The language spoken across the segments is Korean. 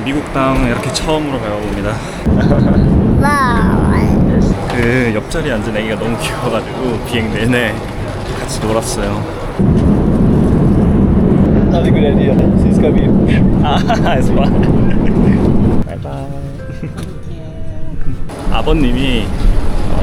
미국 땅 이렇게 처음으로 가봅니다. 그 옆자리에 앉은 애기가 너무 귀여워가지고 비행 내내 같이 놀았어요. Not a good idea. She's gonna be. It's fun. 바이바이. 아버님이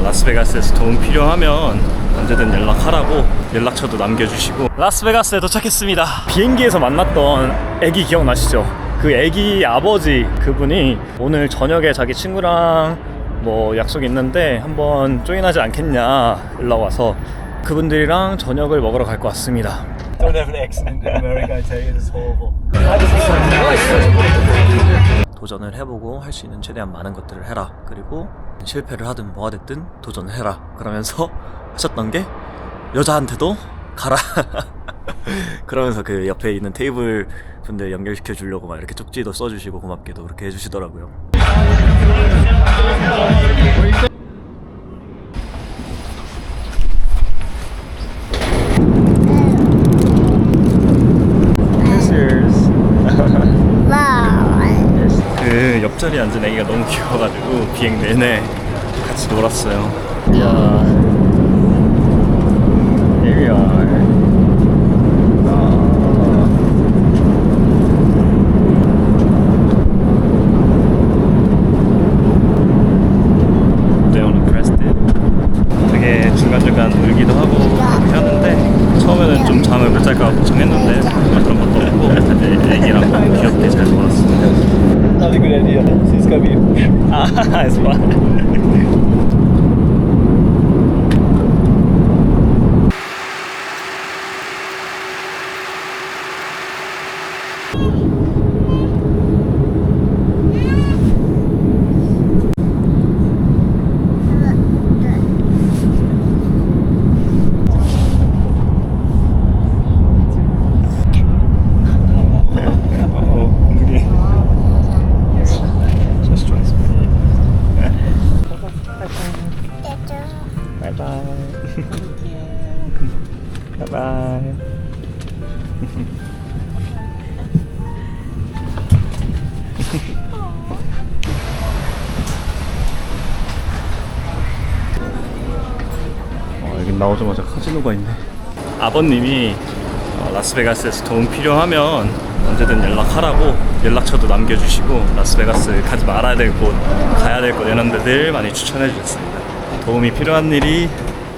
라스베가스에서 도움 필요하면 언제든 연락하라고 연락처도 남겨주시고 라스베가스에 도착했습니다. 비행기에서 만났던 애기 기억나시죠? 그 애기 아버지 그분이 오늘 저녁에 자기 친구랑 뭐 약속이 있는데 한번 조인하지 않겠냐 연락 와서 그분들이랑 저녁을 먹으러 갈 것 같습니다. Don't have an accent in America. I tell you, it's horrible. 도전을 해보고 할 수 있는 최대한 많은 것들을 해라. 그리고 실패를 하든 뭐가 됐든 도전을 해라. 그러면서 하셨던 게 여자한테도 가라. 그러면서 그 옆에 있는 테이블 분들 연결시켜 주려고 막 이렇게 쪽지도 써주시고 고맙게도 그렇게 해주시더라고요. 그 옆자리에 앉은 애기가 너무 귀여워가지고 비행 내내 같이 놀았어요. 이야, here we are. 되게 중간중간 울기도 하고 하는데 처음에는 좀 잠을 못 잘까 걱정했는데 그런 것도 없고 이제 애기랑 너무 귀엽게 잘 놀았습니다. Not a good idea. She's gonna be. It's fun. 바이바이. 여기 나오자마자 카지노가 있네. 아버님이 라스베가스에서 도움 필요하면 언제든 연락하라고 연락처도 남겨주시고 라스베가스 가지 말아야 될 곳, 가야 될 곳 이런 데들 많이 추천해 주셨습니다. 도움이 필요한 일이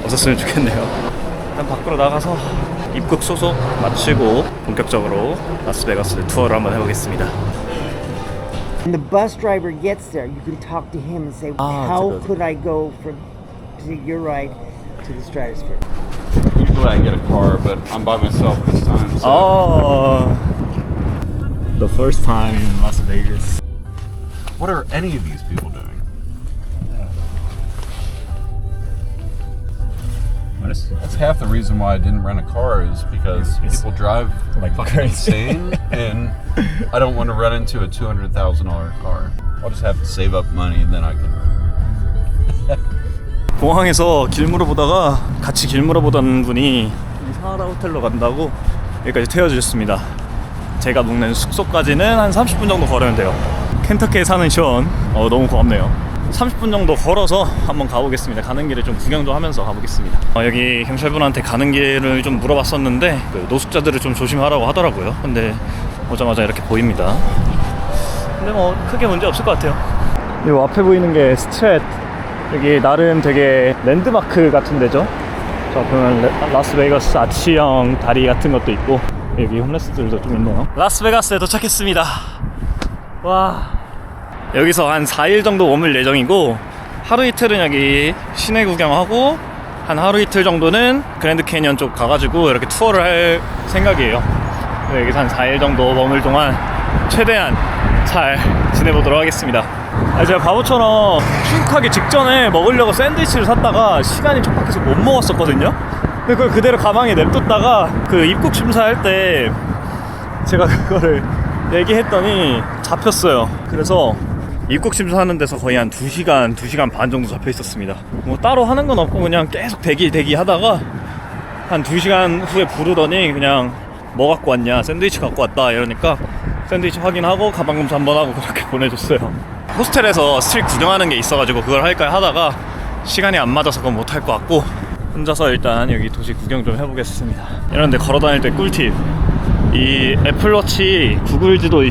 없었으면 좋겠네요. 일단 밖으로 나가서 입국 소속 마치고 본격적으로 라스베가스 투어를 한번 해보겠습니다. When the bus driver gets there, you can talk to him and say, how could I go from your ride to the Stratosphere? Usually I get a car, but I'm by myself this time. So. Oh, the first time in Las Vegas. What are any of these people doing? That's half the reason why I didn't rent a car is because people drive like fucking insane, and I don't want to run into a $200,000 car. I'll just have to save up money and then I can. 공항에서 길 물어보다가 같이 길 물어보던 분이 사하라 호텔로 간다고 여기까지 태워주셨습니다. 제가 묵는 숙소까지는 한 30분 정도 걸으면 돼요. 켄터키에 사는 션 너무 고맙네요. 30분 정도 걸어서 한번 가보겠습니다. 가는 길에 좀 구경도 하면서 가보겠습니다. 여기 경찰분한테 가는 길을 좀 물어봤었는데 그 노숙자들을 좀 조심하라고 하더라고요. 근데 오자마자 이렇게 보입니다. 근데 뭐 크게 문제 없을 것 같아요. 이 앞에 보이는 게 스트레트, 여기 나름 되게 랜드마크 같은 데죠. 저 보면 라스베가스 아치형 다리 같은 것도 있고 여기 홈레스들도 좀 있네요. 라스베가스에 도착했습니다. 와, 여기서 한 4일 정도 머물 예정이고 하루 이틀은 여기 시내 구경하고 한 하루 이틀 정도는 그랜드 캐니언 쪽 가가지고 이렇게 투어를 할 생각이에요. 여기서 한 4일 정도 머물 동안 최대한 잘 지내보도록 하겠습니다. 제가 바보처럼 출국하기 직전에 먹으려고 샌드위치를 샀다가 시간이 촉박해서 못 먹었었거든요. 근데 그걸 그대로 가방에 냅뒀다가 그 입국 심사할 때 제가 그거를 얘기했더니 잡혔어요. 그래서 입국 심사하는 데서 거의 한 2시간, 2시간 반 정도 잡혀 있었습니다. 뭐 따로 하는 건 없고 그냥 계속 대기 하다가 한 2시간 후에 부르더니 그냥 뭐 갖고 왔냐, 샌드위치 갖고 왔다 이러니까 샌드위치 확인하고 가방 검사 한번 하고 그렇게 보내줬어요. 호스텔에서 스트릿 구경하는 게 있어가지고 그걸 할까 하다가 시간이 안 맞아서 그건 못할 것 같고 혼자서 일단 여기 도시 구경 좀 해보겠습니다. 이런데 걸어다닐 때 꿀팁, 이 애플워치 구글 지도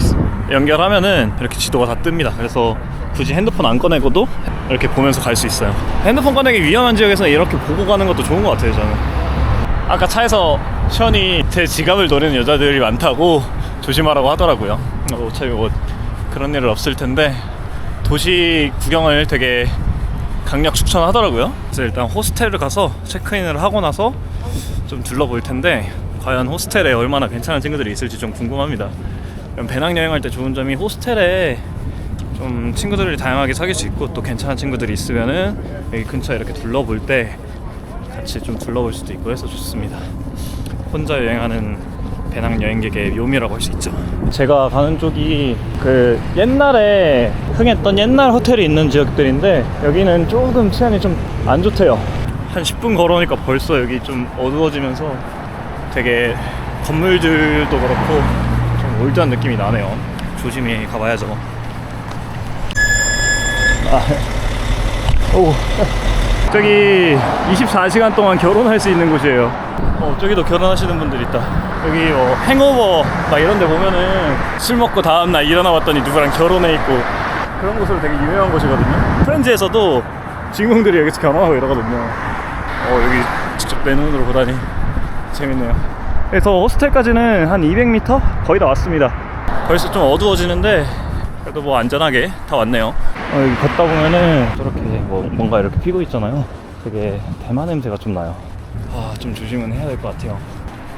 연결하면은 이렇게 지도가 다 뜹니다. 그래서 굳이 핸드폰 안 꺼내고도 이렇게 보면서 갈 수 있어요. 핸드폰 꺼내기 위험한 지역에서 이렇게 보고 가는 것도 좋은 것 같아요. 저는 아까 차에서 시원이 제 지갑을 노리는 여자들이 많다고 조심하라고 하더라고요. 어차피 뭐 그런 일은 없을 텐데 도시 구경을 되게 강력 추천하더라고요. 그래서 일단 호스텔을 가서 체크인을 하고 나서 좀 둘러볼 텐데 과연 호스텔에 얼마나 괜찮은 친구들이 있을지 좀 궁금합니다. 배낭여행할 때 좋은 점이 호스텔에 좀 친구들을 다양하게 사귈 수 있고 또 괜찮은 친구들이 있으면은 여기 근처에 이렇게 둘러볼 때 같이 좀 둘러볼 수도 있고 해서 좋습니다. 혼자 여행하는 배낭여행객의 묘미라고 할 수 있죠. 제가 가는 쪽이 그 옛날에 흥했던 옛날 호텔이 있는 지역들인데 여기는 조금 치안이 좀 안 좋대요. 한 10분 걸어오니까 벌써 여기 좀 어두워지면서 되게 건물들도 그렇고 좀 올드한 느낌이 나네요. 조심히 가봐야죠. 오, 저기 24시간 동안 결혼할 수 있는 곳이에요. 저기도 결혼하시는 분들 있다. 여기 뭐 행오버 막 이런 데 보면은 술 먹고 다음날 일어나 봤더니 누구랑 결혼해 있고 그런 곳으로 되게 유명한 곳이거든요. 프렌즈에서도 주인공들이 여기서 결혼하고 이러거든요. 여기 직접 내 눈으로 보다니 재밌네요. 그래서 호스텔까지는 한 200m? 거의 다 왔습니다. 벌써 좀 어두워지는데 그래도 뭐 안전하게 다 왔네요. 여기 걷다 보면은 저렇게 뭐 뭔가 이렇게 피고 있잖아요. 되게 대마 냄새가 좀 나요. 좀 조심은 해야 될 것 같아요.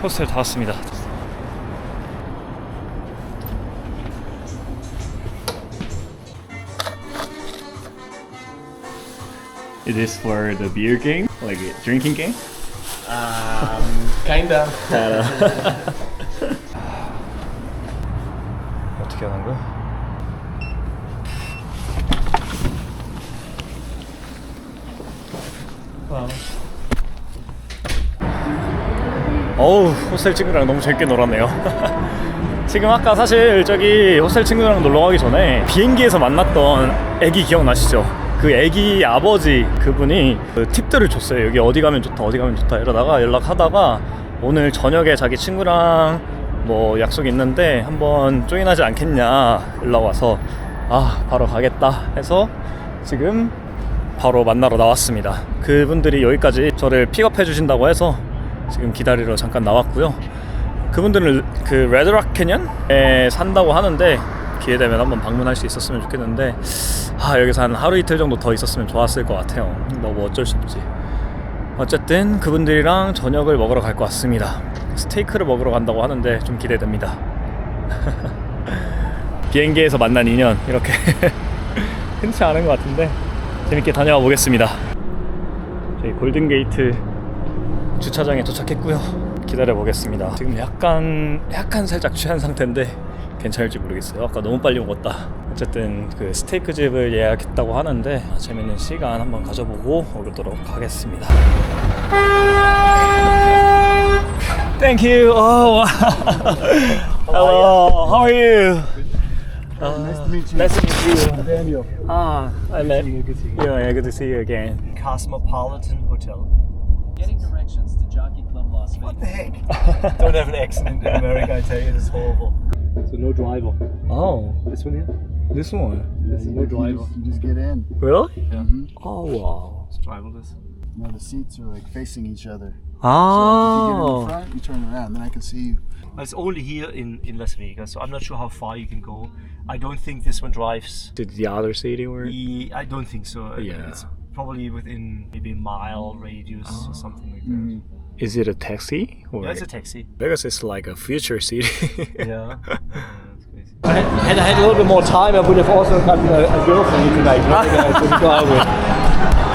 호스텔 다 왔습니다. Is this for the beer game? Like a drinking game? Kinda. 어떻게 하는 거야? 어우, 호스텔 친구랑 너무 재밌게 놀았네요. 지금 아까 사실 저기 호스텔 친구랑 놀러 가기 전에 비행기에서 만났던 애기 기억나시죠? 그 애기 아버지 그분이 그 팁들을 줬어요. 여기 어디 가면 좋다 어디 가면 좋다 이러다가 연락하다가 오늘 저녁에 자기 친구랑 뭐 약속이 있는데 한번 조인하지 않겠냐 연락 와서 바로 가겠다 해서 지금 바로 만나러 나왔습니다. 그분들이 여기까지 저를 픽업해 주신다고 해서 지금 기다리러 잠깐 나왔고요. 그분들은 그 레드락 캐년에 산다고 하는데 기회되면 한번 방문할 수 있었으면 좋겠는데 여기서 한 하루 이틀 정도 더 있었으면 좋았을 것 같아요. 너무 어쩔 수 없지. 어쨌든 그분들이랑 저녁을 먹으러 갈 것 같습니다. 스테이크를 먹으러 간다고 하는데 좀 기대됩니다. 비행기에서 만난 인연 이렇게 흔치 않은 것 같은데 재밌게 다녀와 보겠습니다. 저희 골든게이트 주차장에 도착했고요. 기다려 보겠습니다. 지금 약간 살짝 취한 상태인데 괜찮을지 모르겠어요. 아까 너무 빨리 먹었다. 어쨌든 그 스테이크 집을 예약했다고 하는데 재밌는 시간 한번 가져보고 오도록 하겠습니다. Thank you. Oh, hello. How are you? Nice to meet you. Nice to meet you. Daniel. I met you. Good to see you. Yeah, good to see you again. Cosmopolitan Hotel. Getting directions to Jockey Club Las Vegas. What the heck? Don't have an accent in America, I tell you, it's horrible. So no driver. Oh, This one here? this one. There's no driver. You just get in. Really? Yeah. Oh wow. It's driverless. You know, the seats are like facing each other. So if you get in the Ah. front, you turn around, then I can see you. It's only here in Las Vegas, so I'm not sure how far you can go. I don't think this one drives. Did the other city work? I don't think so. Yeah. It's probably within maybe a mile radius or something like that. Is it a taxi? Or Yeah, it's a taxi. Vegas is like a future city. Yeah. That's crazy. Had I had a little bit more time, I would have also gotten a girlfriend tonight. To go out with.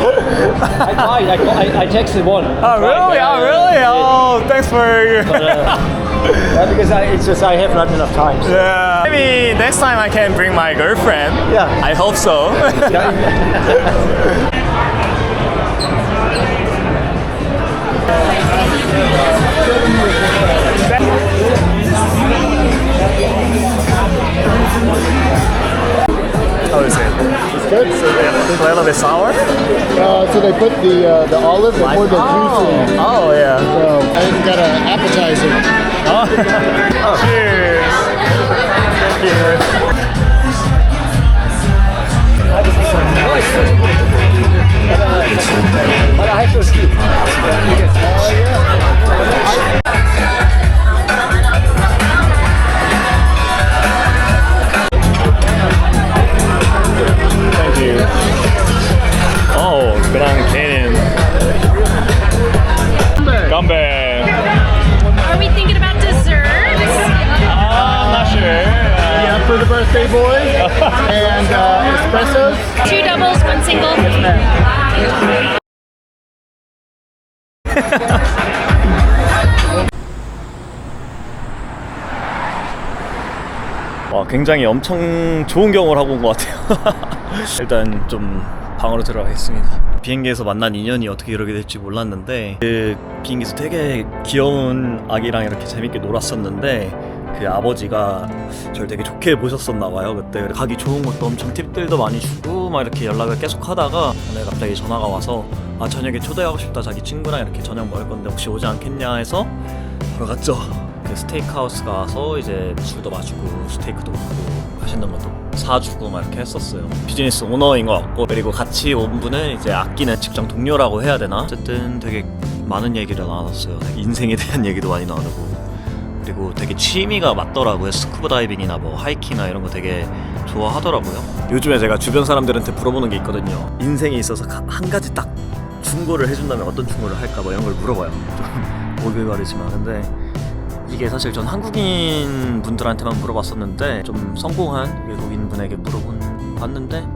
I tried. I texted one. Oh really? Oh really? Oh, thanks for. Because it's just I have not enough time. So. Yeah. Maybe next time I can bring my girlfriend. Yeah. I hope so. good. So a little bit sour. So they put the olive, they pour the juice in. Oh yeah. So I even got an appetizer. Cheers. Thank you. Thank you. 그랑 걔는 건배. Are we thinking about desserts? I'm not sure. Yeah, for the birthday boy. And espressos. 2 doubles, 1 single. 굉장히 엄청 좋은 경험을 하고 온 것 같아요. 일단 좀 방으로 들어가겠습니다. 비행기에서 만난 인연이 어떻게 이렇게 될지 몰랐는데 그 비행기에서 되게 귀여운 아기랑 이렇게 재밌게 놀았었는데 그 아버지가 저를 되게 좋게 보셨었나 봐요. 그때 가기 좋은 것도 엄청 팁들도 많이 주고 막 이렇게 연락을 계속 하다가 오늘 갑자기 전화가 와서 저녁에 초대하고 싶다, 자기 친구랑 이렇게 저녁 먹을 건데 혹시 오지 않겠냐 해서 바로 갔죠. 그 스테이크하우스 가서 이제 술도 마시고 스테이크도 먹고 맛있는 것도 사주고 막 이렇게 했었어요. 비즈니스 오너인 것 같고, 그리고 같이 온 분은 이제 아끼는 직장 동료라고 해야 되나? 어쨌든 되게 많은 얘기를 나눴어요. 인생에 대한 얘기도 많이 나누고, 그리고 되게 취미가 맞더라고요. 스쿠버 다이빙이나 뭐 하이킹이나 이런 거 되게 좋아하더라고요. 요즘에 제가 주변 사람들한테 물어보는 게 있거든요. 인생에 있어서 한 가지 딱 충고를 해준다면 어떤 충고를 할까 뭐 이런 걸 물어봐요. 좀 오글거리지만. 근데 이게 사실 전 한국인 분들한테만 물어봤었는데 좀 성공한 외국인 분에게 물어봤는데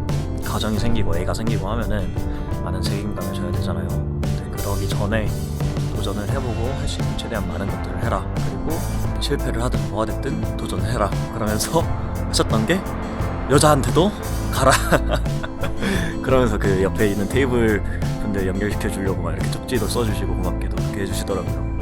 가정이 생기고 애가 생기고 하면은 많은 책임감을 져야 되잖아요. 근데 그러기 전에 도전을 해보고 할 수 있는 최대한 많은 것들을 해라. 그리고 실패를 하든 뭐가 됐든 도전해라. 그러면서 하셨던 게 여자한테도 가라. 그러면서 그 옆에 있는 테이블 분들 연결시켜 주려고 막 이렇게 쪽지도 써주시고 고맙게도 그렇게 해주시더라고요.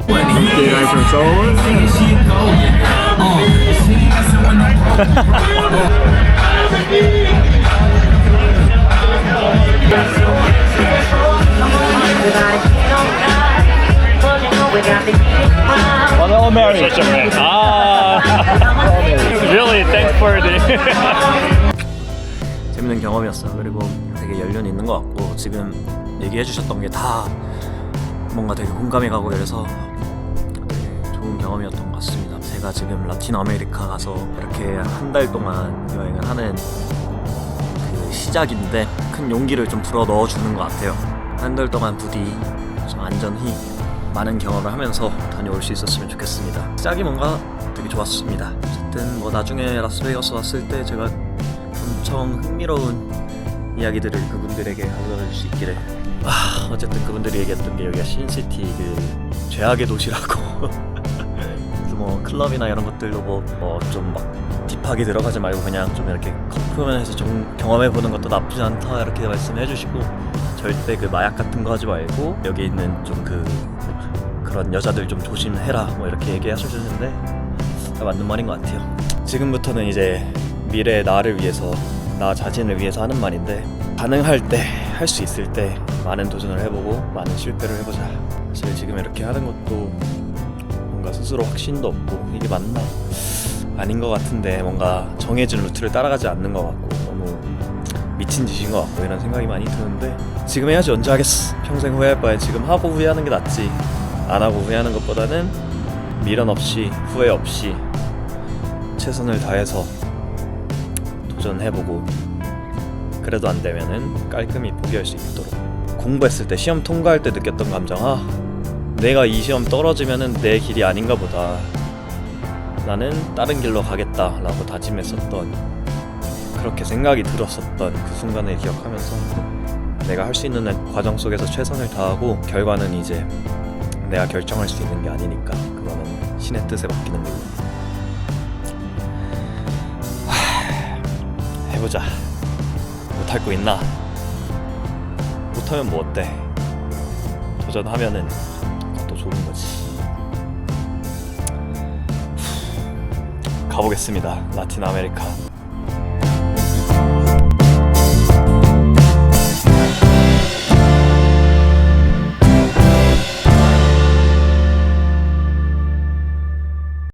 Really, thanks for the. 재밌는 경험이었어요. 그리고 되게 연륜이 있는 것 같고, 지금 얘기해 주셨던 게 다 뭔가 되게 공감이 가고 그래서 되게 좋은 경험이었던 것 같습니다. 제가 지금 라틴 아메리카 가서 이렇게 한 달 동안 여행을 하는 그 시작인데 큰 용기를 좀 불어 넣어주는 것 같아요. 한 달 동안 부디 좀 안전히 많은 경험을 하면서 다녀올 수 있었으면 좋겠습니다. 시작이 뭔가 되게 좋았습니다. 어쨌든 뭐 나중에 라스베이거스 왔을 때 제가 엄청 흥미로운 이야기들을 그분들에게 가져줄 수 있기를. 어쨌든 그분들이 얘기했던 게 여기가 신시티 그 죄악의 도시라고. 그래서 뭐 클럽이나 이런 것들도 뭐 좀 막 딥하게 들어가지 말고 그냥 좀 이렇게 커플면에서 좀 경험해보는 것도 나쁘지 않다 이렇게 말씀해 주시고, 절대 그 마약 같은 거 하지 말고 여기 있는 좀 그런 여자들 좀 조심해라 뭐 이렇게 얘기하셔주는데 맞는 말인 것 같아요. 지금부터는 이제 미래의 나를 위해서, 나 자신을 위해서 하는 말인데, 가능할 때, 할 수 있을 때 많은 도전을 해보고 많은 실패를 해보자. 사실 지금 이렇게 하는 것도 뭔가 스스로 확신도 없고 이게 맞나? 아닌 것 같은데 뭔가 정해진 루트를 따라가지 않는 것 같고 너무 미친 짓인 것 같고 이런 생각이 많이 드는데, 지금 해야지 언제 하겠어. 평생 후회할 바에 지금 하고 후회하는 게 낫지. 안 하고 후회하는 것보다는 미련 없이 후회 없이 최선을 다해서 도전해보고, 그래도 안 되면은 깔끔히 포기할 수 있도록. 공부했을 때 시험 통과할 때 느꼈던 감정, 내가 이 시험 떨어지면은 내 길이 아닌가 보다, 나는 다른 길로 가겠다 라고 다짐했었던, 그렇게 생각이 들었었던 그 순간을 기억하면서 내가 할 수 있는 과정 속에서 최선을 다하고, 결과는 이제 내가 결정할 수 있는 게 아니니까 그거는 신의 뜻에 맡기는 걸로. 해보자. 못할 거 있나? 못하면 뭐 어때? 도전하면은 그것도 좋은 거지. 가보겠습니다. 라틴 아메리카.